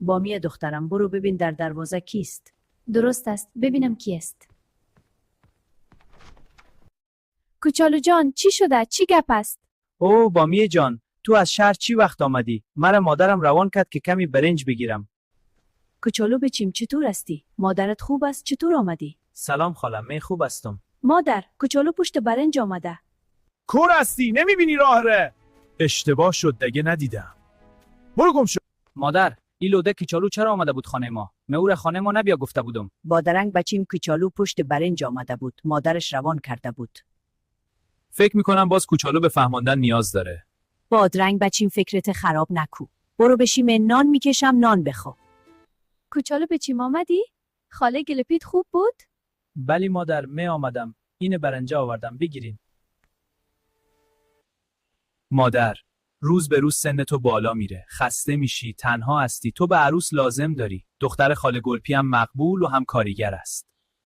بامیه دخترم، برو ببین در دروازه کیست. درست است، ببینم کی است. کوچولو جان، چی شده؟ چی گپ است؟ او بامیه جان، تو از شهر چی وقت آمدی؟ مرا مادرم روان کرد که کمی برنج بگیرم. کوچولو بچیم، چطور هستی؟ مادرت خوب است؟ چطور آمدی؟ سلام خالم، من خوب هستم. مادر، کوچولو پشت برنج آمده. کور هستی؟ نمیبینی راه ره؟ اشتباه شد دیگه ندیدم. برو گم شو. مادر، این لوده کوچولو چرا آمده بود خانه ما؟ من او را خانه ما نبیا گفته بودم. بادرنگ بچیم کوچولو پشت برنج آمده بود. مادرش روان کرده بود. فکر میکنم باز کوچولو به فهماندن نیاز داره. بادرنگ بچیم فکرت خراب نکو. برو بشیم نان میکشم، نان بخو. کوچولو بچیم آمدی؟ خاله گلپیت خوب بود؟ بلی مادر، من آمدم. این برنجه آوردم، بگیرین. مادر، روز به روز سن تو بالا میره. خسته میشی، تنها هستی. تو به عروس لازم داری. دختر خاله گلپی هم مقبول و هم کاریگر است.